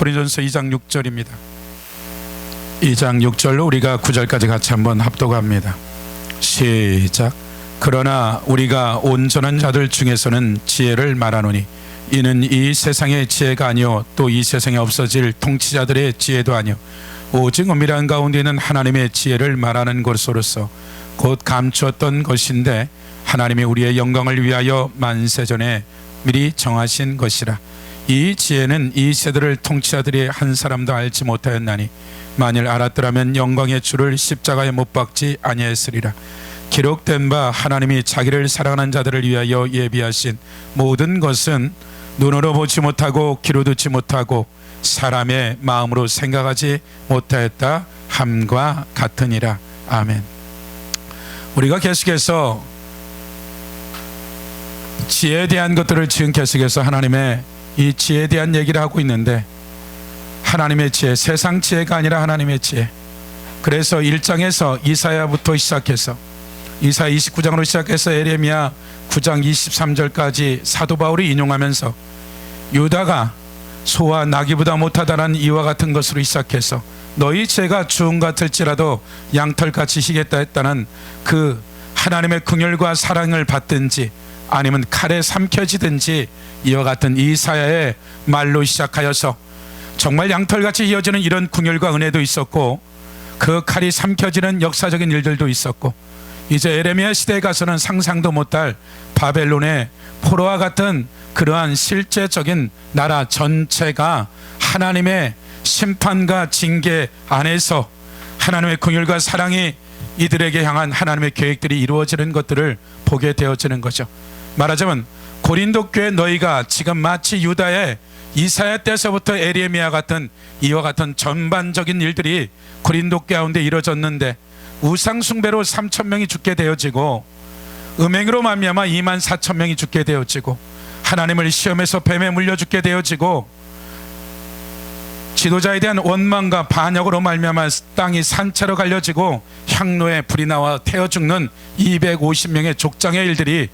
고린도전서 2장 6절입니다. 2장 6절로 우리가 9절까지 같이 한번 합독합니다. 시작. 그러나 우리가 온전한 자들 중에서는 지혜를 말하노니 이는 이 세상의 지혜가 아니요 또 이 세상에 없어질 통치자들의 지혜도 아니요 오직 은밀한 가운데 있는 하나님의 지혜를 말하는 것으로서 곧 감추었던 것인데 하나님이 우리의 영광을 위하여 만세전에 미리 정하신 것이라. 이 지혜는 이 세대를 통치자들이 한 사람도 알지 못하였나니 만일 알았더라면 영광의 주를 십자가에 못 박지 아니했으리라. 기록된 바 하나님이 자기를 사랑하는 자들을 위하여 예비하신 모든 것은 눈으로 보지 못하고 귀로 듣지 못하고 사람의 마음으로 생각하지 못하였다 함과 같으니라. 아멘. 우리가 계속해서 지혜에 대한 것들을 지금 계속해서 하나님의 이 지혜에 대한 얘기를 하고 있는데, 하나님의 지혜, 세상 지혜가 아니라 하나님의 지혜. 그래서 1장에서 이사야부터 시작해서 이사야 29장으로 시작해서 에레미야 9장 23절까지 사도 바울이 인용하면서 유다가 소와 나귀보다 못하다는 이와 같은 것으로 시작해서 너희 죄가 주홍 같을지라도 양털같이 희겠다 했다는 그 하나님의 긍휼과 사랑을 받든지 아니면 칼에 삼켜지든지 이와 같은 이사야의 말로 시작하여서 정말 양털같이 이어지는 이런 긍휼과 은혜도 있었고 그 칼이 삼켜지는 역사적인 일들도 있었고, 이제 에레미야 시대에 가서는 상상도 못할 바벨론의 포로와 같은 그러한 실제적인 나라 전체가 하나님의 심판과 징계 안에서 하나님의 긍휼과 사랑이 이들에게 향한 하나님의 계획들이 이루어지는 것들을 보게 되어지는 거죠. 말하자면 고린도 교회 너희가 지금 마치 유다의 이사야 때서부터 에레미야 같은 이와 같은 전반적인 일들이 고린도 가운데 이루어졌는데, 우상 숭배로 3,000명이 죽게 되어지고 음행으로 말미암아 24,000명이 죽게 되어지고 하나님을 시험해서 뱀에 물려 죽게 되어지고 지도자에 대한 원망과 반역으로 말미암아 땅이 산채로 갈려지고 향로에 불이 나와 태워 죽는 250명의 족장의 일들이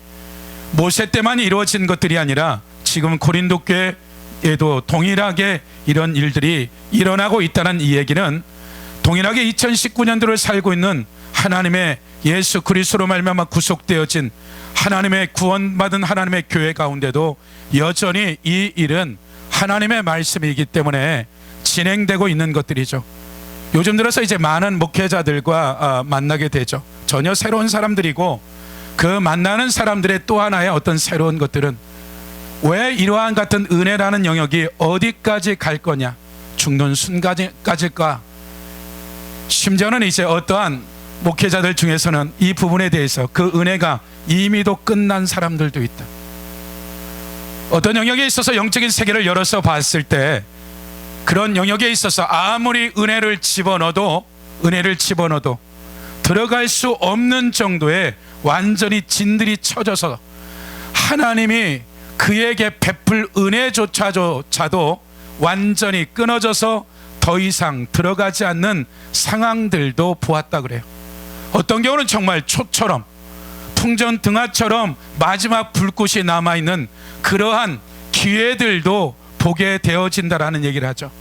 모세 때만 이루어진 것들이 아니라 지금 고린도 교회에도 동일하게 이런 일들이 일어나고 있다는 이 얘기는 동일하게 2019년도를 살고 있는 하나님의 예수 그리스도로 말미암아 구속되어진 하나님의 구원받은 하나님의 교회 가운데도 여전히 이 일은 하나님의 말씀이기 때문에 진행되고 있는 것들이죠. 요즘 들어서 이제 많은 목회자들과 만나게 되죠. 전혀 새로운 사람들이고 그 만나는 사람들의 또 하나의 어떤 새로운 것들은 왜 이러한 같은 은혜라는 영역이 어디까지 갈 거냐, 죽는 순간까지일까. 심지어는 이제 어떠한 목회자들 중에서는 이 부분에 대해서 그 은혜가 이미도 끝난 사람들도 있다. 어떤 영역에 있어서 영적인 세계를 열어서 봤을 때 그런 영역에 있어서 아무리 은혜를 집어넣어도 들어갈 수 없는 정도의 완전히 진들이 쳐져서 하나님이 그에게 베풀 은혜조차도 완전히 끊어져서 더 이상 들어가지 않는 상황들도 보았다 그래요. 어떤 경우는 정말 초처럼 풍전 등화처럼 마지막 불꽃이 남아있는 그러한 기회들도 보게 되어진다라는 얘기를 하죠.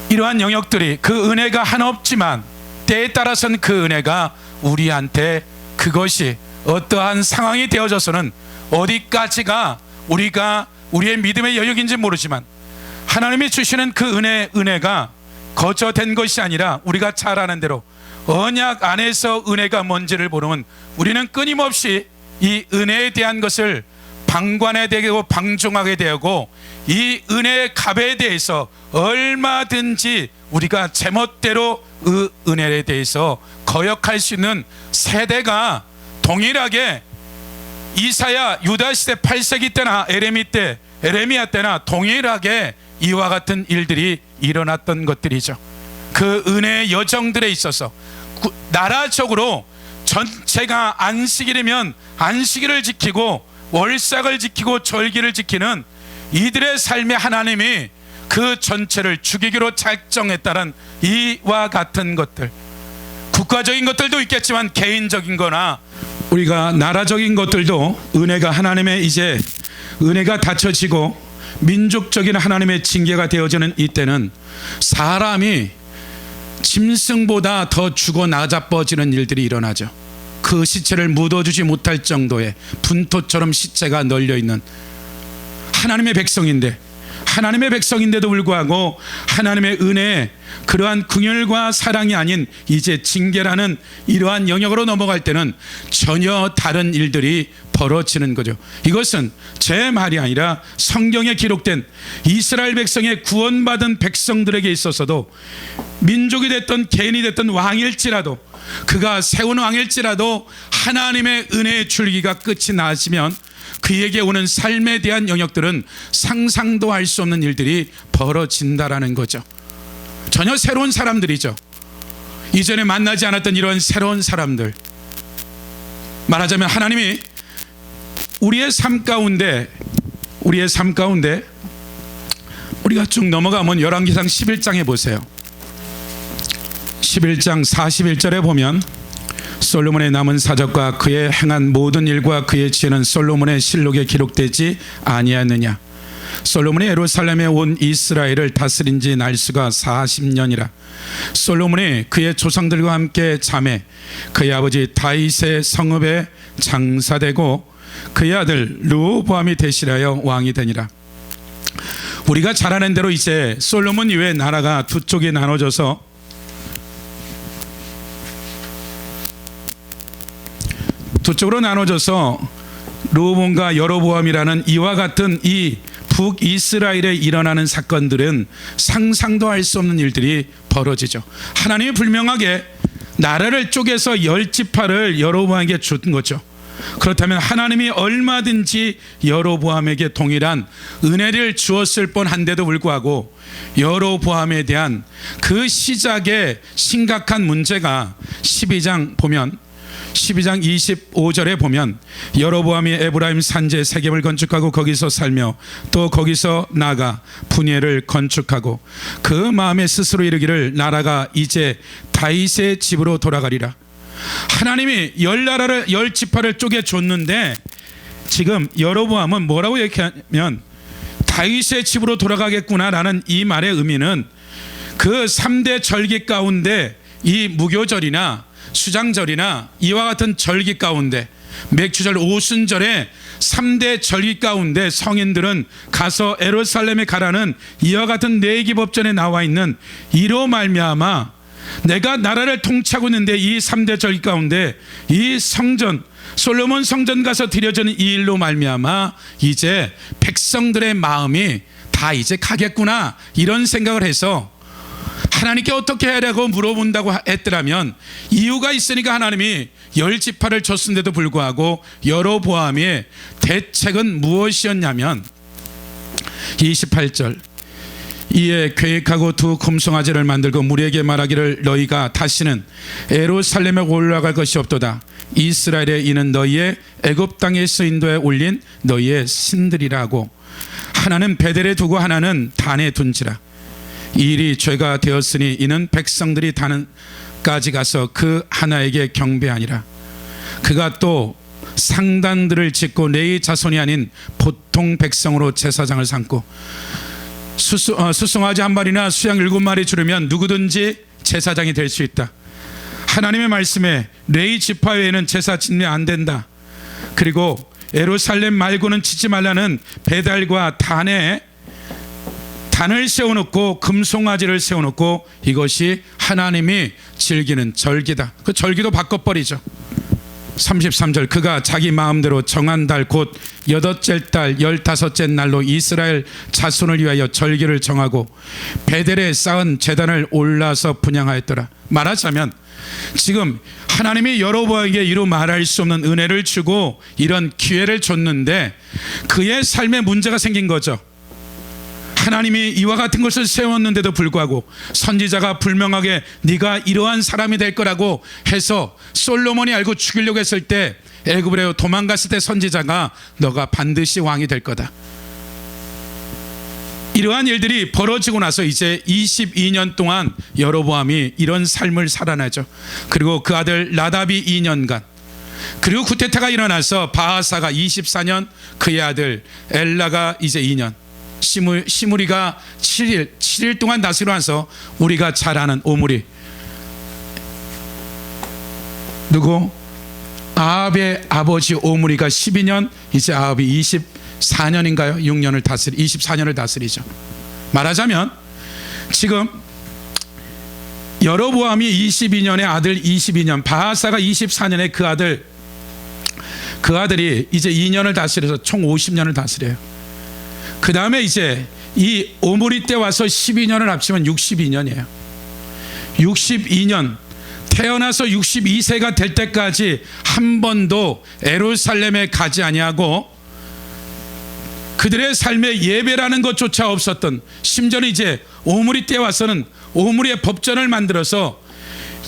이러한 영역들이 그 은혜가 한없지만 때에 따라서는 그 은혜가 우리한테 그것이 어떠한 상황이 되어져서는 어디까지가 우리의 믿음의 영역인지 모르지만 하나님이 주시는 그 은혜가 거저된 것이 아니라 우리가 잘 아는 대로 언약 안에서 은혜가 뭔지를 모르면 우리는 끊임없이 이 은혜에 대한 것을 방관해야 되고 방종하게 되고 이 은혜의 값에 대해서 얼마든지 우리가 제멋대로 그 은혜에 대해서 거역할 수 있는 세대가 동일하게 이사야 유다 시대 8세기 때나 에레미야 때나 동일하게 이와 같은 일들이 일어났던 것들이죠. 그 은혜의 여정들에 있어서 나라적으로 전체가 안식일이면 안식일을 지키고 월삭을 지키고 절기를 지키는 이들의 삶에 하나님이 그 전체를 죽이기로 작정했다는 이와 같은 것들, 국가적인 것들도 있겠지만 개인적인 거나 우리가 나라적인 것들도 은혜가 하나님의 이제 은혜가 닫혀지고 민족적인 하나님의 징계가 되어지는 이때는 사람이 짐승보다 더 죽어 나자빠지는 일들이 일어나죠. 그 시체를 묻어주지 못할 정도의 분토처럼 시체가 널려있는 하나님의 백성인데도 불구하고 하나님의 은혜에 그러한 긍휼과 사랑이 아닌 이제 징계라는 이러한 영역으로 넘어갈 때는 전혀 다른 일들이 벌어지는 거죠. 이것은 제 말이 아니라 성경에 기록된 이스라엘 백성의 구원받은 백성들에게 있어서도 민족이 됐던 개인이 됐던 왕일지라도 그가 세운 왕일지라도 하나님의 은혜의 줄기가 끝이 나시면 그에게 오는 삶에 대한 영역들은 상상도 할 수 없는 일들이 벌어진다라는 거죠. 전혀 새로운 사람들이죠. 이전에 만나지 않았던 이런 새로운 사람들. 말하자면 하나님이 우리의 삶 가운데 우리가 쭉 넘어가면 열왕기상 11장에 보세요. 11장 41절에 보면 솔로몬의 남은 사적과 그의 행한 모든 일과 그의 지혜는 솔로몬의 실록에 기록되지 아니하느냐. 솔로몬이 예루살렘에 온 이스라엘을 다스린 지 날수가 40년이라. 솔로몬이 그의 조상들과 함께 잠에 그의 아버지 다윗의 성읍에 장사되고 그의 아들 르호보암이 대실하여 왕이 되니라. 우리가 잘 아는 대로 이제 솔로몬 이후에 나라가 두 쪽이 나눠져서 두 쪽으로 나눠져서 르호보암과 여로보암이라는 이와 같은 이 북이스라엘에 일어나는 사건들은 상상도 할 수 없는 일들이 벌어지죠. 하나님이 분명하게 나라를 쪼개서 10지파를 여로보암에게 준 거죠. 그렇다면 하나님이 얼마든지 여로보암에게 동일한 은혜를 주었을 뻔한데도 불구하고 여로보암에 대한 그 시작의 심각한 문제가 12장 25절에 보면 여로보암이 에브라임 산지에 세겜을 건축하고 거기서 살며 또 거기서 나가 분예를 건축하고 그 마음에 스스로 이르기를 나라가 이제 다윗의 집으로 돌아가리라. 하나님이 10지파를 쪼개 줬는데 지금 여로보암은 뭐라고 얘기하면 다윗의 집으로 돌아가겠구나라는 이 말의 의미는 그 3대 절기 가운데 이 무교절이나 수장절이나 이와 같은 절기 가운데 맥주절 오순절에 3대 절기 가운데 성인들은 가서 예루살렘에 가라는 이와 같은 내기법전에 나와 있는 이로 말미암아 내가 나라를 통치하고 있는데 이 3대 절기 가운데 이 성전 솔로몬 성전 가서 드려지는 이 일로 말미암아 이제 백성들의 마음이 다 이제 가겠구나 이런 생각을 해서 하나님께 어떻게 하라고 물어본다고 했더라면 이유가 있으니까 하나님이 10지파를 줬는데도 불구하고 여로보암의 대책은 무엇이었냐면 28절 이에 계획하고 두 금송아지를 만들고 무리에게 말하기를 너희가 다시는 예루살렘에 올라갈 것이 없도다. 이스라엘의 이는 너희의 애굽 땅에서 인도에 올린 너희의 신들이라고. 하나는 베델에 두고 하나는 단에 둔지라. 이 일이 죄가 되었으니 이는 백성들이 단까지 가서 그 하나에게 경배하니라. 그가 또 상단들을 짓고 레위 자손이 아닌 보통 백성으로 제사장을 삼고 수송아지 한 마리나 수양 7마리 주려면 누구든지 제사장이 될 수 있다. 하나님의 말씀에 레위 지파 외에는 제사 짓면 안 된다. 그리고 예루살렘 말고는 짓지 말라는 베델과 단을 세워놓고 금송아지를 세워놓고 이것이 하나님이 즐기는 절기다. 그 절기도 바꿔버리죠. 33절 그가 자기 마음대로 정한 달 곧 8째 달 15째 날로 이스라엘 자손을 위하여 절기를 정하고 베델에 쌓은 제단을 올라서 분향하였더라. 말하자면 지금 하나님이 여로보암에게 이루 말할 수 없는 은혜를 주고 이런 기회를 줬는데 그의 삶에 문제가 생긴 거죠. 하나님이 이와 같은 것을 세웠는데도 불구하고 선지자가 불명하게 네가 이러한 사람이 될 거라고 해서 솔로몬이 알고 죽이려고 했을 때 애굽으로 도망갔을 때 선지자가 너가 반드시 왕이 될 거다. 이러한 일들이 벌어지고 나서 이제 22년 동안 여로보암이 이런 삶을 살아나죠. 그리고 그 아들 나답이 2년간 그리고 쿠데타가 일어나서 바하사가 24년 그의 아들 엘라가 이제 2년 시므리가 7일 동안 다스리면서 우리가 잘 아는 오므리, 누구? 아합의 아버지 오므리가 12년, 이제 아합이 24년인가요? 24년을 다스리죠. 말하자면 지금 여로보암이 22년에 아들 22년, 바하사가 24년에 그 아들이 이제 2년을 다스려서 총 50년을 다스려요. 그 다음에 이제 이 오므리 때 와서 12년을 합치면 62년이에요. 62년, 태어나서 62세가 될 때까지 한 번도 예루살렘에 가지 아니하고 그들의 삶에 예배라는 것조차 없었던, 심지어는 이제 오므리 때 와서는 오므리의 법전을 만들어서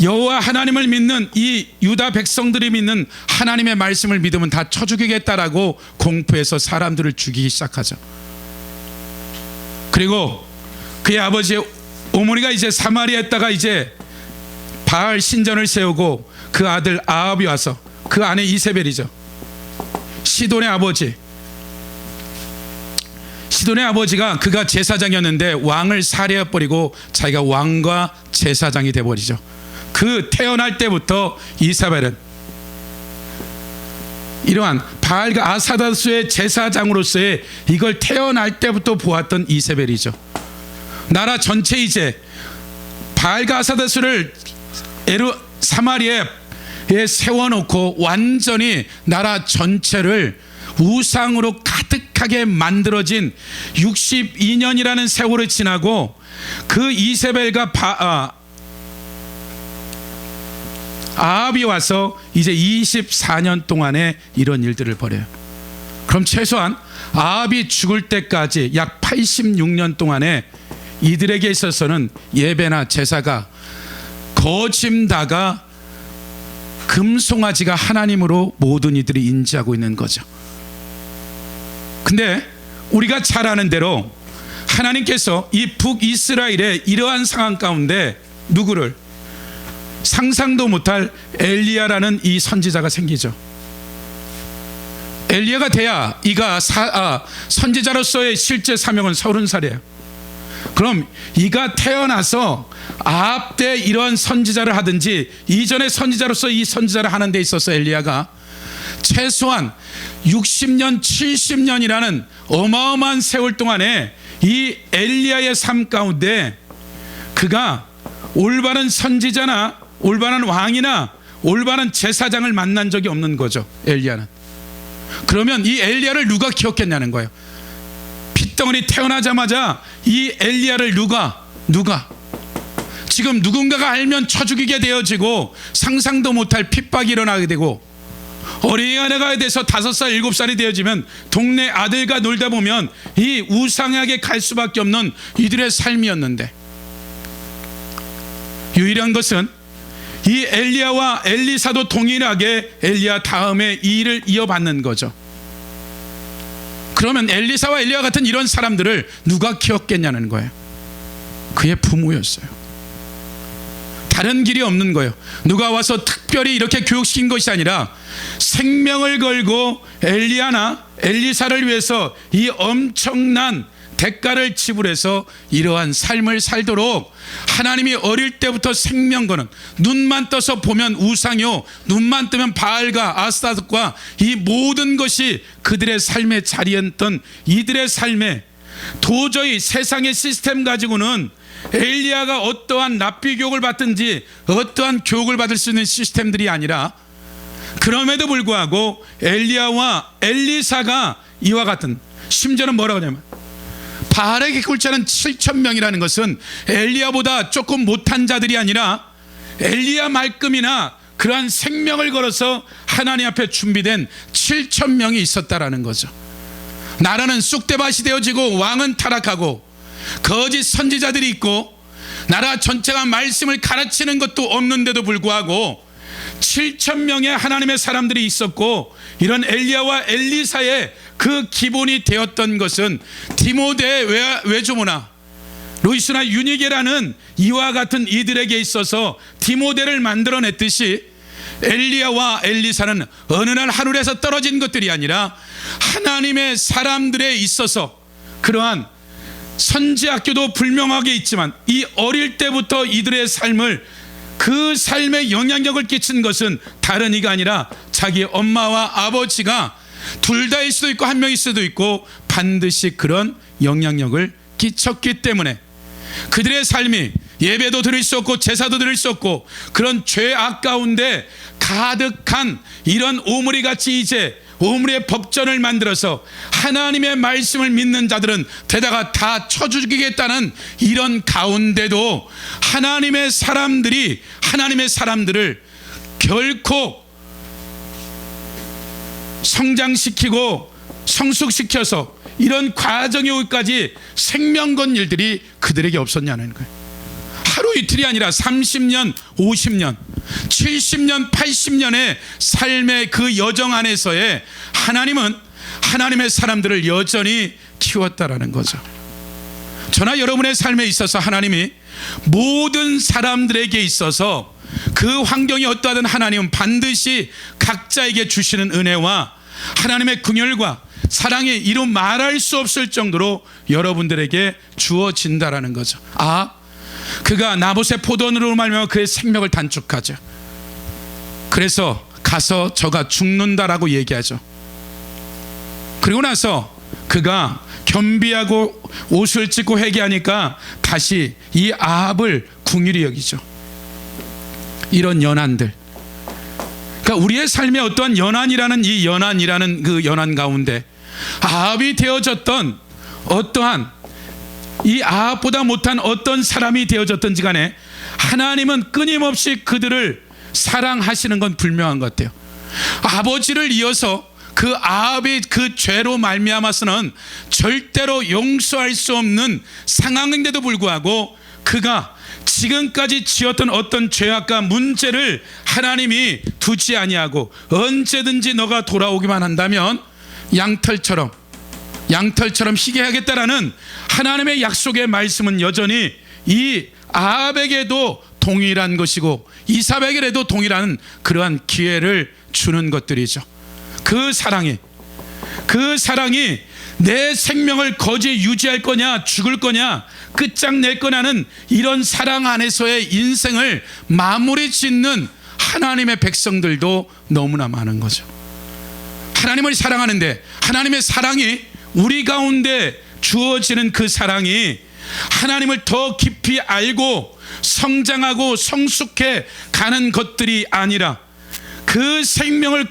여호와 하나님을 믿는 이 유다 백성들이 믿는 하나님의 말씀을 믿으면 다 쳐 죽이겠다라고 공포해서 사람들을 죽이기 시작하죠. 그리고 그의 아버지 오므리가 이제 사마리아에다가 이제 바알 신전을 세우고 그 아들 아합이 와서, 그 아내 이세벨이죠, 시돈의 아버지가 그가 제사장이었는데 왕을 살해해버리고 자기가 왕과 제사장이 돼버리죠. 그 태어날 때부터 이사벨은 이러한 바알과 아사다스의 제사장으로서의 이걸 태어날 때부터 보았던 이세벨이죠. 나라 전체 이제 바알과 아사다스를 사마리아에 세워놓고 완전히 나라 전체를 우상으로 가득하게 만들어진 62년이라는 세월이 지나고 그 이세벨과 아합이 와서 이제 24년 동안에 이런 일들을 벌여요. 그럼 최소한 아합이 죽을 때까지 약 86년 동안에 이들에게 있어서는 예배나 제사가 거짐다가 금송아지가 하나님으로 모든 이들이 인지하고 있는 거죠. 근데 우리가 잘 아는 대로 하나님께서 이 북이스라엘의 이러한 상황 가운데 누구를, 상상도 못할 엘리야라는 이 선지자가 생기죠. 엘리야가 돼야 이가 선지자로서의 실제 사명은 30살이에요. 그럼 이가 태어나서 아합 때 이런 선지자를 하든지 이전에 선지자로서 이 선지자를 하는 데 있어서 엘리야가 최소한 60년 70년이라는 어마어마한 세월 동안에 이 엘리야의 삶 가운데 그가 올바른 선지자나 올바른 왕이나 올바른 제사장을 만난 적이 없는 거죠. 엘리야는. 그러면 이 엘리야를 누가 기억했냐는 거예요. 핏덩어리 태어나자마자 이 엘리야를 누가 지금 누군가가 알면 쳐 죽이게 되어지고 상상도 못할 핍박이 일어나게 되고, 어린아이가 돼서 5살 7살이 되어지면 동네 아들과 놀다 보면 이 우상하게 갈 수밖에 없는 이들의 삶이었는데, 유일한 것은 이 엘리야와 엘리사도 동일하게 엘리야 다음에 이 일을 이어받는 거죠. 그러면 엘리사와 엘리야 같은 이런 사람들을 누가 키웠겠냐는 거예요. 그의 부모였어요. 다른 길이 없는 거예요. 누가 와서 특별히 이렇게 교육시킨 것이 아니라 생명을 걸고 엘리야나 엘리사를 위해서 이 엄청난 대가를 지불해서 이러한 삶을 살도록 하나님이 어릴 때부터 생명 거는, 눈만 떠서 보면 우상이요, 눈만 뜨면 바알과 아스타롯과 이 모든 것이 그들의 삶의 자리였던 이들의 삶에 도저히 세상의 시스템 가지고는 엘리야가 어떠한 랍비 교육을 받든지 어떠한 교육을 받을 수 있는 시스템들이 아니라, 그럼에도 불구하고 엘리야와 엘리사가 이와 같은, 심지어는 뭐라고 하냐면 바알에게 꿀자는 7,000명이라는 것은 엘리야보다 조금 못한 자들이 아니라 엘리야 말끔이나 그러한 생명을 걸어서 하나님 앞에 준비된 7,000명이 있었다라는 거죠. 나라는 쑥대밭이 되어지고 왕은 타락하고 거짓 선지자들이 있고 나라 전체가 말씀을 가르치는 것도 없는데도 불구하고 7,000명의 하나님의 사람들이 있었고, 이런 엘리야와 엘리사의 그 기본이 되었던 것은 디모데의 외조모나 루이스나 유니게라는 이와 같은 이들에게 있어서 디모데를 만들어냈듯이 엘리야와 엘리사는 어느 날 하늘에서 떨어진 것들이 아니라 하나님의 사람들에 있어서 그러한 선지학교도 불명하게 있지만 이 어릴 때부터 이들의 삶을, 그 삶에 영향력을 끼친 것은 다른 이가 아니라 자기 엄마와 아버지가 둘 다일 수도 있고 한 명일 수도 있고 반드시 그런 영향력을 끼쳤기 때문에 그들의 삶이 예배도 드릴 수 없고 제사도 드릴 수 없고 그런 죄악 가운데 가득한 이런 오므리같이 이제 오므리의 법전을 만들어서 하나님의 말씀을 믿는 자들은 되다가 다 쳐죽이겠다는 이런 가운데도 하나님의 사람들을 결코 성장시키고 성숙시켜서 이런 과정이 오기까지 생명 건 일들이 그들에게 없었냐는 거예요. 하루 이틀이 아니라 30년, 50년, 70년, 80년의 삶의 그 여정 안에서의 하나님은 하나님의 사람들을 여전히 키웠다라는 거죠. 저나 여러분의 삶에 있어서 하나님이 모든 사람들에게 있어서 그 환경이 어떠하든 하나님은 반드시 각자에게 주시는 은혜와 하나님의 긍휼과 사랑이 이루 말할 수 없을 정도로 여러분들에게 주어진다라는 거죠. 그가 나봇의 포도원으로 말미암아 그의 생명을 단축하죠. 그래서 가서 저가 죽는다라고 얘기하죠. 그리고 나서 그가 겸비하고 옷을 찢고 회개하니까 다시 이 아합을 궁휼히 여기죠. 이런 연한들, 그러니까 우리의 삶에 어떠한 연한이라는 이 연한이라는 그 연한 가운데 아합이 되어졌던 어떠한 이 아합보다 못한 어떤 사람이 되어졌던지 간에 하나님은 끊임없이 그들을 사랑하시는 건 분명한 것 같아요. 아버지를 이어서 그 아합이 그 죄로 말미암아서는 절대로 용서할 수 없는 상황인데도 불구하고 그가 지금까지 지었던 어떤 죄악과 문제를 하나님이 두지 아니하고 언제든지 너가 돌아오기만 한다면 양털처럼 희게 하겠다라는 하나님의 약속의 말씀은 여전히 이 아합에게도 동일한 것이고 이삭에게도 동일한 그러한 기회를 주는 것들이죠. 그 사랑이 내 생명을 거지 유지할 거냐 죽을 거냐 끝장낼 거냐는 이런 사랑 안에서의 인생을 마무리 짓는 하나님의 백성들도 너무나 많은 거죠. 하나님을 사랑하는데 하나님의 사랑이 우리 가운데 주어지는 그 사랑이 하나님을 더 깊이 알고 성장하고 성숙해 가는 것들이 아니라 그 생명을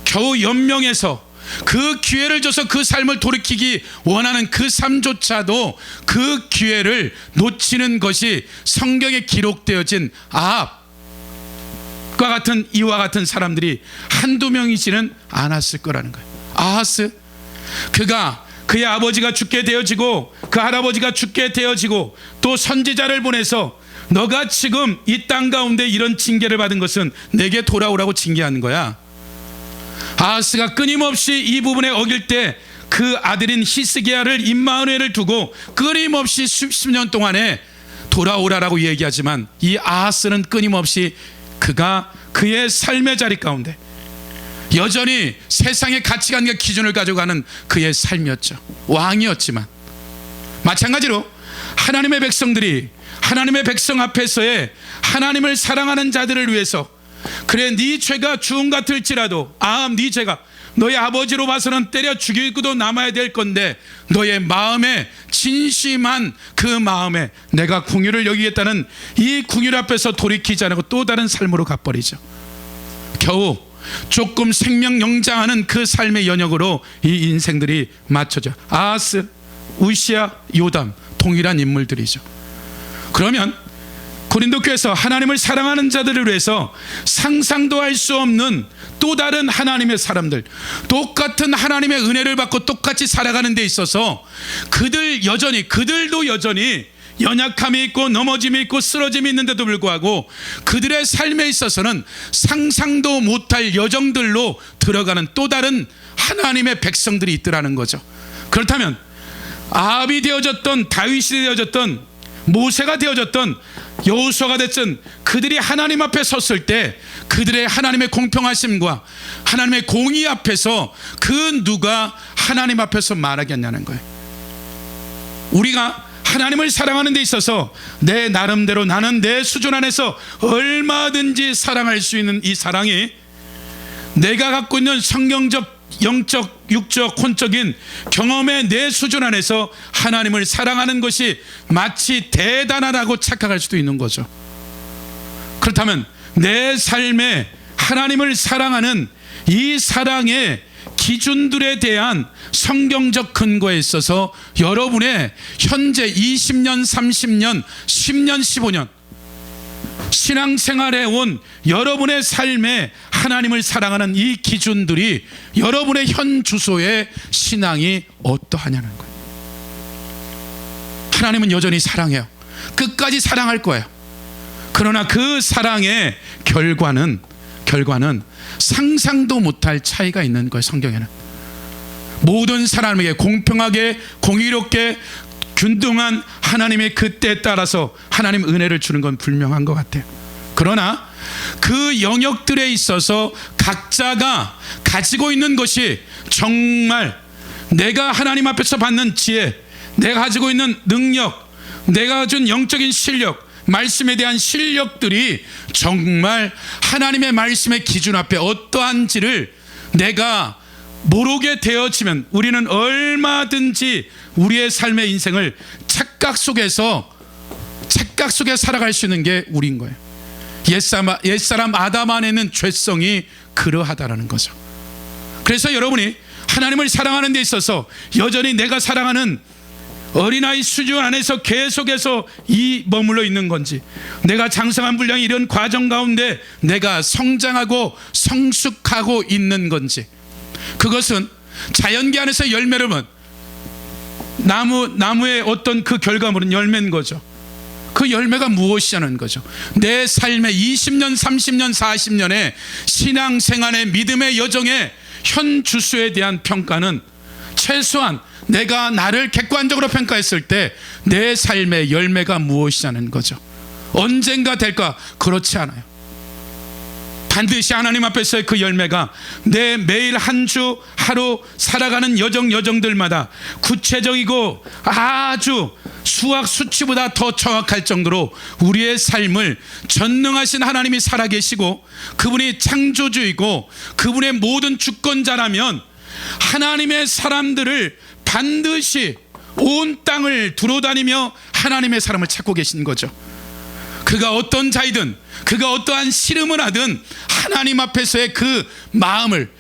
겨우 연명해서 그 기회를 줘서 그 삶을 돌이키기 원하는 그 삶조차도 그 기회를 놓치는 것이 성경에 기록되어진 아합과 같은 이와 같은 사람들이 한두 명이지는 않았을 거라는 거예요. 아하스, 그가 그의 아버지가 죽게 되어지고 그 할아버지가 죽게 되어지고 또 선지자를 보내서 너가 지금 이 땅 가운데 이런 징계를 받은 것은 내게 돌아오라고 징계하는 거야. 아하스가 끊임없이 이 부분에 어길 때 그 아들인 히스기야를 임마누엘을 두고 끊임없이 수십 년 동안에 돌아오라라고 얘기하지만 이 아하스는 끊임없이 그가 그의 삶의 자리 가운데 여전히 세상의 가치관과 기준을 가져가는 그의 삶이었죠. 왕이었지만 마찬가지로 하나님의 백성들이 하나님의 백성 앞에서의 하나님을 사랑하는 자들을 위해서 그래 네 죄가 주음 같을지라도 아합 네 죄가 너의 아버지로 봐서는 때려 죽이고도 남아야 될 건데 너의 마음에 진심한 그 마음에 내가 긍휼을 여기겠다는 이 긍휼 앞에서 돌이키지 않고 또 다른 삶으로 가버리죠. 겨우 조금 생명 영장하는 그 삶의 연역으로 이 인생들이 맞춰져. 아하스, 우시야, 요담 동일한 인물들이죠. 그러면 고린도 교회에서 하나님을 사랑하는 자들을 위해서 상상도 할 수 없는 또 다른 하나님의 사람들, 똑같은 하나님의 은혜를 받고 똑같이 살아가는 데 있어서 그들도 여전히 연약함이 있고 넘어짐이 있고 쓰러짐이 있는데도 불구하고 그들의 삶에 있어서는 상상도 못할 여정들로 들어가는 또 다른 하나님의 백성들이 있더라는 거죠. 그렇다면 아합이 되어졌던 다윗이 되어졌던 모세가 되어졌던 여호수아가 됐든 그들이 하나님 앞에 섰을 때 그들의 하나님의 공평하심과 하나님의 공의 앞에서 그 누가 하나님 앞에서 말하겠냐는 거예요. 우리가 하나님을 사랑하는 데 있어서 내 나름대로 나는 내 수준 안에서 얼마든지 사랑할 수 있는 이 사랑이 내가 갖고 있는 성경적, 영적, 육적, 혼적인 경험의 내 수준 안에서 하나님을 사랑하는 것이 마치 대단하다고 착각할 수도 있는 거죠. 그렇다면 내 삶에 하나님을 사랑하는 이 사랑의 기준들에 대한 성경적 근거에 있어서 여러분의 현재 20년, 30년, 10년, 15년 신앙생활에 온 여러분의 삶에 하나님을 사랑하는 이 기준들이 여러분의 현 주소의 신앙이 어떠하냐는 거예요. 하나님은 여전히 사랑해요. 끝까지 사랑할 거예요. 그러나 그 사랑의 결과는 상상도 못할 차이가 있는 거예요. 성경에는 모든 사람에게 공평하게 공의롭게 균등한 하나님의 그 때에 따라서 하나님 은혜를 주는 건 분명한 것 같아요. 그러나 그 영역들에 있어서 각자가 가지고 있는 것이 정말 내가 하나님 앞에서 받는 지혜, 내가 가지고 있는 능력, 내가 가진 영적인 실력, 말씀에 대한 실력들이 정말 하나님의 말씀의 기준 앞에 어떠한지를 내가 모르게 되어지면 우리는 얼마든지 우리의 삶의 인생을 착각 속에 살아갈 수 있는 게 우리인 거예요. 옛사람 아담 안에는 죄성이 그러하다라는 거죠. 그래서 여러분이 하나님을 사랑하는 데 있어서 여전히 내가 사랑하는 어린아이 수준 안에서 계속해서 머물러 있는 건지, 내가 장성한 분량이 이런 과정 가운데 내가 성장하고 성숙하고 있는 건지, 그것은 자연계 안에서 열매를 본 나무의 어떤 그 결과물은 열매인 거죠. 그 열매가 무엇이냐는 거죠. 내 삶의 20년, 30년, 40년의 신앙생활의 믿음의 여정의 현 주소에 대한 평가는 최소한 내가 나를 객관적으로 평가했을 때 내 삶의 열매가 무엇이냐는 거죠. 언젠가 될까? 그렇지 않아요. 반드시 하나님 앞에서의 그 열매가 내 매일 한 주 하루 살아가는 여정들마다 구체적이고 아주 수학 수치보다 더 정확할 정도로 우리의 삶을 전능하신 하나님이 살아계시고 그분이 창조주이고 그분의 모든 주권자라면 하나님의 사람들을 반드시 온 땅을 두루다니며 하나님의 사람을 찾고 계신 거죠. 그가 어떤 자이든 그가 어떠한 씨름을 하든 하나님 앞에서의 그 마음을,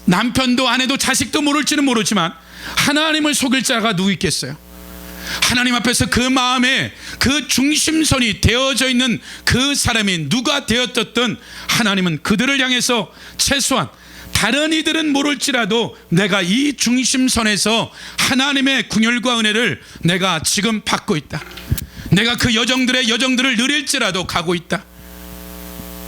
남편도 아내도 자식도 모를지는 모르지만 하나님을 속일 자가 누구 있겠어요? 하나님 앞에서 그 마음에 그 중심선이 되어져 있는 그 사람이 누가 되었든 하나님은 그들을 향해서 최소한 다른 이들은 모를지라도 내가 이 중심선에서 하나님의 긍휼과 은혜를 내가 지금 받고 있다. 내가 그 여정들을 누릴지라도 가고 있다.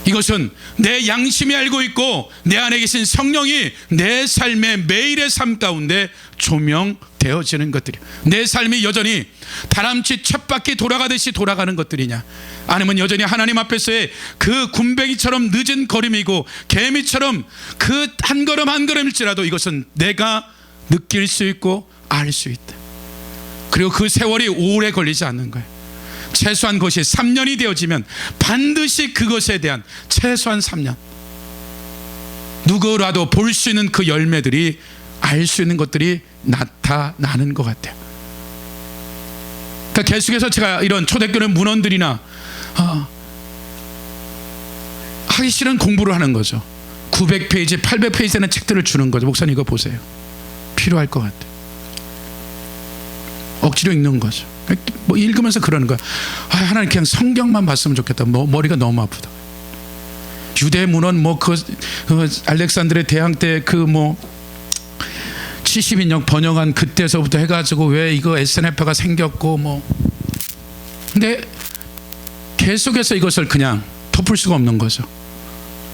이것은 내 양심이 알고 있고 내 안에 계신 성령이 내 삶의 매일의 삶 가운데 조명되어지는 것들이야. 내 삶이 여전히 다람쥐 쳇바퀴 돌아가듯이 돌아가는 것들이냐, 아니면 여전히 하나님 앞에서의 그 군뱅이처럼 늦은 걸음이고 개미처럼 그 한 걸음 한 걸음일지라도 이것은 내가 느낄 수 있고 알 수 있다. 그리고 그 세월이 오래 걸리지 않는 거예요. 최소한 그것이 3년이 되어지면 반드시 그것에 대한 최소한 3년 누구라도 볼 수 있는 그 열매들이, 알 수 있는 것들이 나타나는 것 같아요. 그러니까 계속해서 제가 이런 초대교회 문원들이나 하기 싫은 공부를 하는 거죠. 900페이지 800페이지 되는 책들을 주는 거죠. 목사님 이거 보세요, 필요할 것 같아요. 억지로 읽는 거죠. 뭐 읽으면서 그러는 거야. 하나님 그냥 성경만 봤으면 좋겠다. 머리가 너무 아프다. 유대 문헌 알렉산드르 대항 때 70인역 번역한 그때서부터 해가지고 왜 이거 SNF가 생겼고 근데 계속해서 이것을 그냥 덮을 수가 없는 거죠.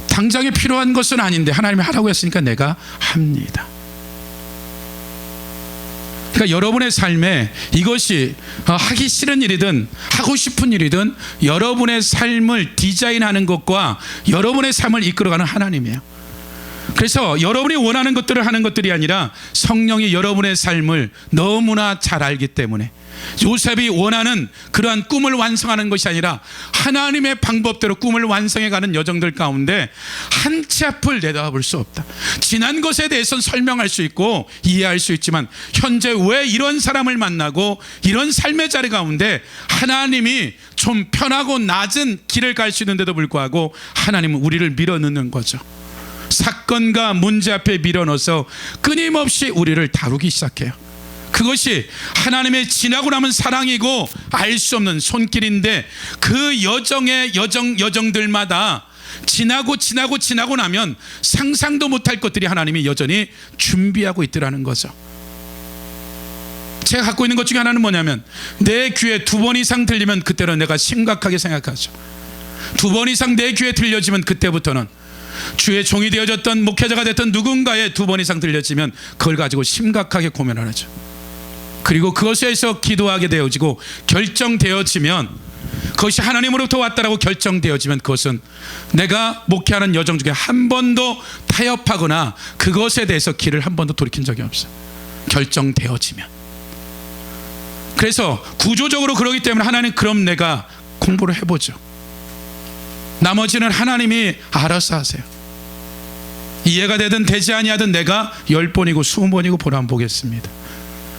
당장에 필요한 것은 아닌데 하나님이 하라고 했으니까 내가 합니다. 그러니까 여러분의 삶에 이것이 하기 싫은 일이든 하고 싶은 일이든 여러분의 삶을 디자인하는 것과 여러분의 삶을 이끌어가는 하나님이에요. 그래서 여러분이 원하는 것들을 하는 것들이 아니라 성령이 여러분의 삶을 너무나 잘 알기 때문에 요셉이 원하는 그러한 꿈을 완성하는 것이 아니라 하나님의 방법대로 꿈을 완성해가는 여정들 가운데 한 치 앞을 내다볼 수 없다. 지난 것에 대해서는 설명할 수 있고 이해할 수 있지만 현재 왜 이런 사람을 만나고 이런 삶의 자리 가운데 하나님이 좀 편하고 낮은 길을 갈 수 있는데도 불구하고 하나님은 우리를 밀어넣는 거죠. 사건과 문제 앞에 밀어넣어서 끊임없이 우리를 다루기 시작해요. 그것이 하나님의 지나고 남은 사랑이고 알 수 없는 손길인데 그 여정의 여정들마다 지나고 나면 상상도 못할 것들이 하나님이 여전히 준비하고 있더라는 거죠. 제가 갖고 있는 것 중에 하나는 뭐냐면 내 귀에 2번 이상 들리면 그때는 내가 심각하게 생각하죠. 2번 이상 내 귀에 들려지면 그때부터는 주의 종이 되어졌던 목회자가 됐던 누군가의 2번 이상 들려지면 그걸 가지고 심각하게 고민을 하죠. 그리고 그것에서 기도하게 되어지고 결정되어지면 그것이 하나님으로부터 왔다라고 결정되어지면 그것은 내가 목회하는 여정 중에 한 번도 타협하거나 그것에 대해서 길을 한 번도 돌이킨 적이 없어요. 결정되어지면. 그래서 구조적으로 그러기 때문에 하나님 그럼 내가 공부를 해보죠. 나머지는 하나님이 알아서 하세요. 이해가 되든 되지 아니하든 내가 10번이고 20번이고 보람 보겠습니다.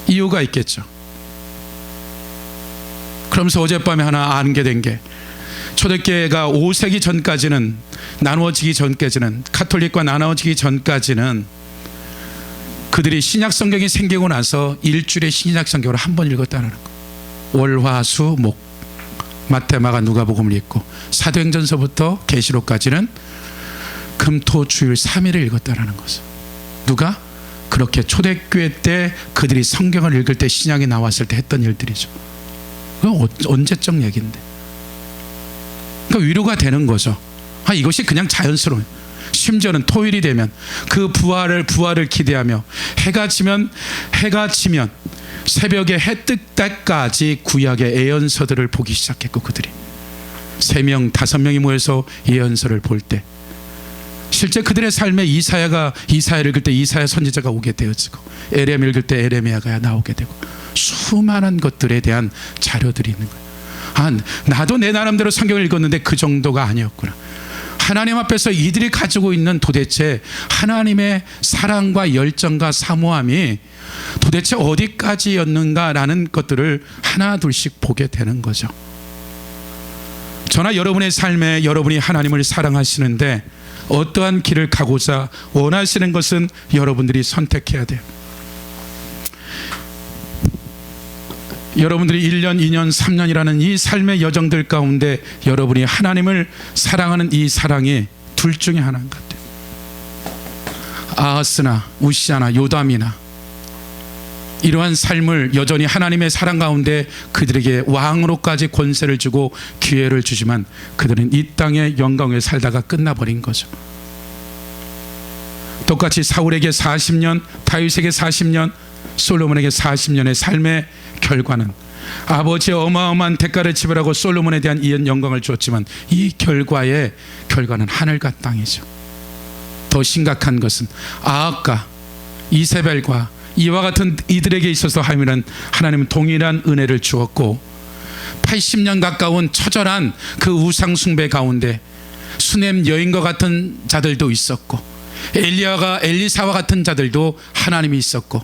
이유가 있겠죠. 그러면서 어젯밤에 하나 알게 된 게 초대교회가 5세기 전까지는 나누어지기 전까지는 카톨릭과 나누어지기 전까지는 그들이 신약 성경이 생기고 나서 일주일에 신약 성경을 한 번 읽었다는 거. 월, 화, 수, 목. 마태, 마가, 누가복음을 읽고 사도행전서부터 계시록까지는 금, 토, 주일 3일을 읽었다는 것을. 누가? 그렇게 초대교회 때 그들이 성경을 읽을 때 신약이 나왔을 때 했던 일들이죠. 그건 언제적 얘기인데. 그러니까 위로가 되는 거죠. 이것이 그냥 자연스러운. 심지어는 토요일이 되면 그 부활을 기대하며 해가 지면 새벽에 해 뜰 때까지 구약의 예언서들을 보기 시작했고 그들이 3명, 5명이 모여서 예언서를 볼 때 실제 그들의 삶에 이사야를 읽을 때 이사야 선지자가 오게 되어지고 에레미야 읽을 때 에레미야가 나오게 되고 수많은 것들에 대한 자료들이 있는 거예요. 나도 내 나름대로 성경을 읽었는데 그 정도가 아니었구나. 하나님 앞에서 이들이 가지고 있는 도대체 하나님의 사랑과 열정과 사모함이 도대체 어디까지였는가라는 것들을 하나 둘씩 보게 되는 거죠. 저나 여러분의 삶에 여러분이 하나님을 사랑하시는데 어떠한 길을 가고자 원하시는 것은 여러분들이 선택해야 돼요. 여러분들이 1년, 2년, 3년이라는 이 삶의 여정들 가운데 여러분이 하나님을 사랑하는 이 사랑이 둘 중에 하나인 것 같아요. 아하스나 우시아나 요담이나 이러한 삶을 여전히 하나님의 사랑 가운데 그들에게 왕으로까지 권세를 주고 기회를 주지만 그들은 이 땅의 영광에 살다가 끝나버린 거죠. 똑같이 사울에게 40년, 다윗에게 40년, 솔로몬에게 40년의 삶의 결과는 아버지의 어마어마한 대가를 지불하고 솔로몬에 대한 이 영광을 주었지만 이 결과는 하늘과 땅이죠. 더 심각한 것은 아합과 이세벨과 이와 같은 이들에게 있어서 하나님은 동일한 은혜를 주었고 80년 가까운 처절한 그 우상 숭배 가운데 수넴 여인과 같은 자들도 있었고 엘리사와 같은 자들도 하나님이 있었고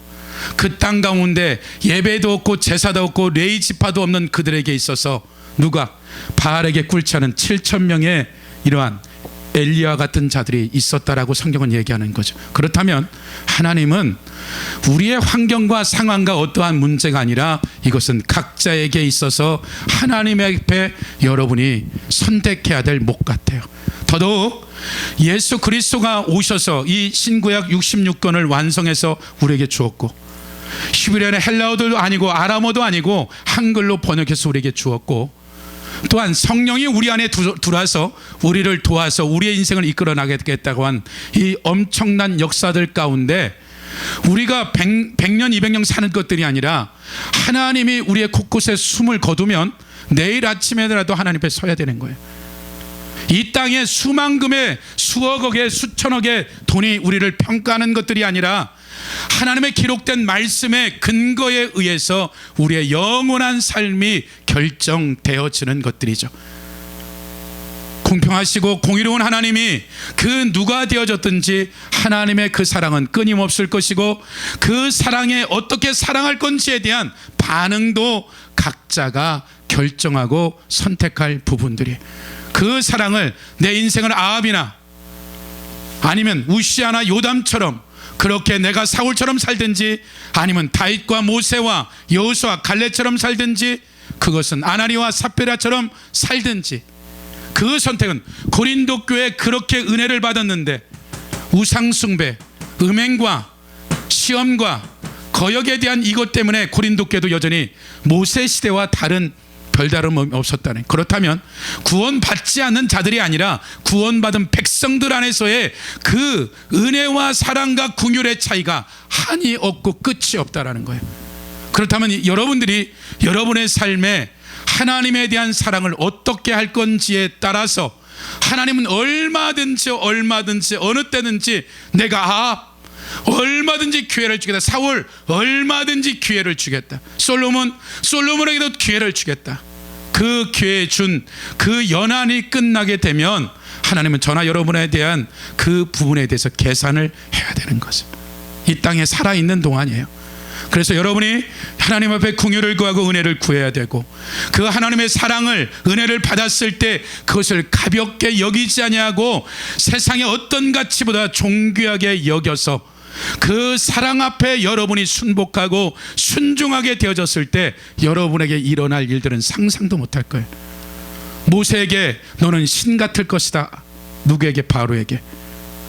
그 땅 가운데 예배도 없고 제사도 없고 레위 지파도 없는 그들에게 있어서 누가 바알에게 꿀차는 7,000명의 이러한 엘리야와 같은 자들이 있었다라고 성경은 얘기하는 거죠. 그렇다면 하나님은 우리의 환경과 상황과 어떠한 문제가 아니라 이것은 각자에게 있어서 하나님 앞에 여러분이 선택해야 될 목 같아요. 더더욱 예수 그리스도가 오셔서 이 신구약 66권을 완성해서 우리에게 주었고 히브리어는 헬라어도 아니고 아람어도 아니고 한글로 번역해서 우리에게 주었고 또한 성령이 우리 안에 들어와서 우리를 도와서 우리의 인생을 이끌어 나가겠다고 한 이 엄청난 역사들 가운데 우리가 100년 200년 사는 것들이 아니라 하나님이 우리의 곳곳에 숨을 거두면 내일 아침에라도 하나님 앞에 서야 되는 거예요. 이 땅에 수만금의 수억억의 수천억의 돈이 우리를 평가하는 것들이 아니라 하나님의 기록된 말씀의 근거에 의해서 우리의 영원한 삶이 결정되어지는 것들이죠. 공평하시고 공의로운 하나님이 그 누가 되어졌든지 하나님의 그 사랑은 끊임없을 것이고, 그 사랑에 어떻게 사랑할 건지에 대한 반응도 각자가 결정하고 선택할 부분들이, 그 사랑을 내 인생을 아합이나 아니면 우시아나 요담처럼 그렇게 내가 사울처럼 살든지, 아니면 다윗과 모세와 여호수아 갈렙처럼 살든지, 그것은 아나니와 삽베라처럼 살든지, 그 선택은 고린도 교회 그렇게 은혜를 받았는데 우상숭배, 음행과 시험과 거역에 대한 이것 때문에 고린도 교회도 여전히 모세 시대와 다른 별다름이 없었다네. 그렇다면 구원받지 않는 자들이 아니라 구원받은 백성들 안에서의 그 은혜와 사랑과 긍휼의 차이가 한이 없고 끝이 없다라는 거예요. 그렇다면 여러분들이 여러분의 삶에 하나님에 대한 사랑을 어떻게 할 건지에 따라서 하나님은 얼마든지 어느 때든지 내가 얼마든지 기회를 주겠다. 사울 얼마든지 기회를 주겠다. 솔로몬에게도 기회를 주겠다. 그 기회 준 그 연한이 끝나게 되면 하나님은 저나 여러분에 대한 그 부분에 대해서 계산을 해야 되는 거죠. 이 땅에 살아있는 동안이에요. 그래서 여러분이 하나님 앞에 긍휼을 구하고 은혜를 구해야 되고, 그 하나님의 사랑을 은혜를 받았을 때 그것을 가볍게 여기지 아니하고 세상의 어떤 가치보다 존귀하게 여겨서 그 사랑 앞에 여러분이 순복하고 순종하게 되어졌을 때 여러분에게 일어날 일들은 상상도 못할 거예요. 모세에게 너는 신 같을 것이다. 누구에게? 바로에게.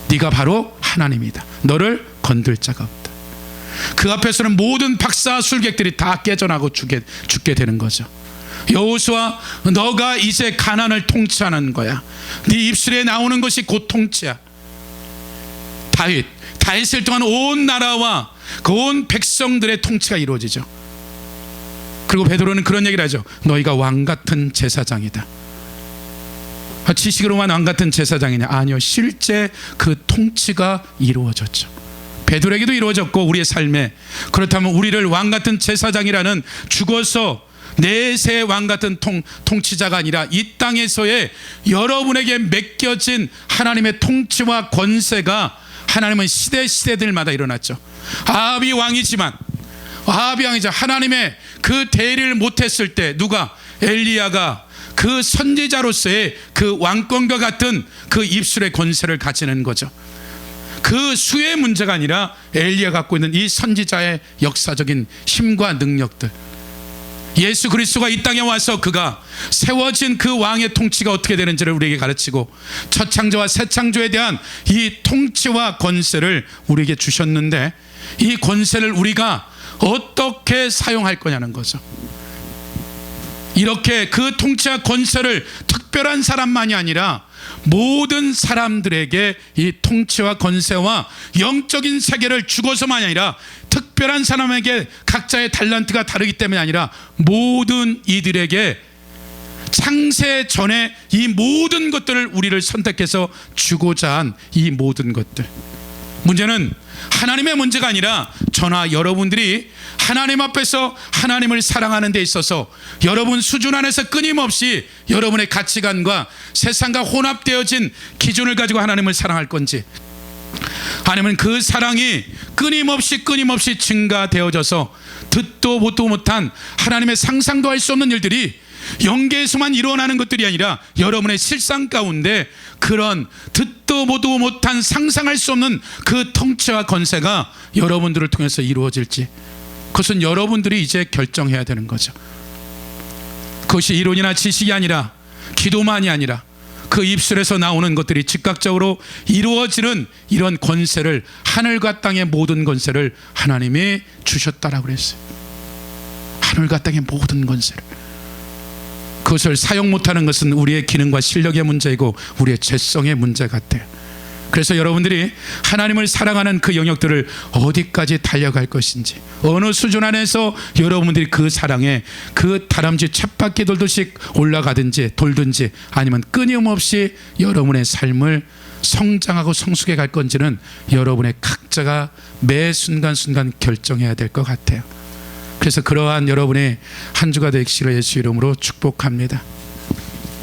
네가 바로 하나님이다. 너를 건들 자가 없다. 그 앞에서는 모든 박사 술객들이 다 깨져나고 죽게 되는 거죠. 여호수아, 너가 이제 가나안을 통치하는 거야. 네 입술에 나오는 것이 곧 통치야. 다윗을 통한 온 나라와 그 온 백성들의 통치가 이루어지죠. 그리고 베드로는 그런 얘기를 하죠. 너희가 왕같은 제사장이다. 지식으로만 왕같은 제사장이냐? 아니요, 실제 그 통치가 이루어졌죠. 베드로에게도 이루어졌고 우리의 삶에. 그렇다면 우리를 왕같은 제사장이라는, 죽어서 내세 왕같은 통치자가 아니라 이 땅에서의 여러분에게 맡겨진 하나님의 통치와 권세가 하나님은 시대들마다 일어났죠. 아합이 왕이지만 하나님의 그 대리를 못했을 때 누가? 엘리야가 그 선지자로서의 그 왕권과 같은 그 입술의 권세를 가지는 거죠. 그 수의 문제가 아니라 엘리야가 갖고 있는 이 선지자의 역사적인 힘과 능력들. 예수 그리스도가 이 땅에 와서 그가 세워진 그 왕의 통치가 어떻게 되는지를 우리에게 가르치고, 첫 창조와 새 창조에 대한 이 통치와 권세를 우리에게 주셨는데, 이 권세를 우리가 어떻게 사용할 거냐는 거죠. 이렇게 그 통치와 권세를 특별한 사람만이 아니라 모든 사람들에게 이 통치와 권세와 영적인 세계를 주고서만이 아니라, 특별한 사람에게 각자의 달란트가 다르기 때문이 아니라 모든 이들에게 창세 전에 이 모든 것들을 우리를 선택해서 주고자 한 이 모든 것들. 문제는 하나님의 문제가 아니라 저나 여러분들이 하나님 앞에서 하나님을 사랑하는 데 있어서 여러분 수준 안에서 끊임없이 여러분의 가치관과 세상과 혼합되어진 기준을 가지고 하나님을 사랑할 건지, 아니면 그 사랑이 끊임없이 증가되어져서 듣도 보도 못한 하나님의 상상도 할 수 없는 일들이 영계에서만 일어나는 것들이 아니라 여러분의 실상 가운데 그런 듣도 보도 못한 상상할 수 없는 그 통치와 권세가 여러분들을 통해서 이루어질지, 그것은 여러분들이 이제 결정해야 되는 거죠. 그것이 이론이나 지식이 아니라, 기도만이 아니라 그 입술에서 나오는 것들이 즉각적으로 이루어지는 이런 권세를, 하늘과 땅의 모든 권세를 하나님이 주셨다라고 그랬어요. 하늘과 땅의 모든 권세를. 그것을 사용 못하는 것은 우리의 기능과 실력의 문제이고 우리의 죄성의 문제 같아요. 그래서 여러분들이 하나님을 사랑하는 그 영역들을 어디까지 달려갈 것인지, 어느 수준 안에서 여러분들이 그 사랑에 그 다람쥐 쳇바퀴 돌듯이 올라가든지 돌든지, 아니면 끊임없이 여러분의 삶을 성장하고 성숙해 갈 건지는 여러분의 각자가 매 순간순간 결정해야 될 것 같아요. 그래서 그러한 여러분의 한 주가 되시기를 예수 이름으로 축복합니다.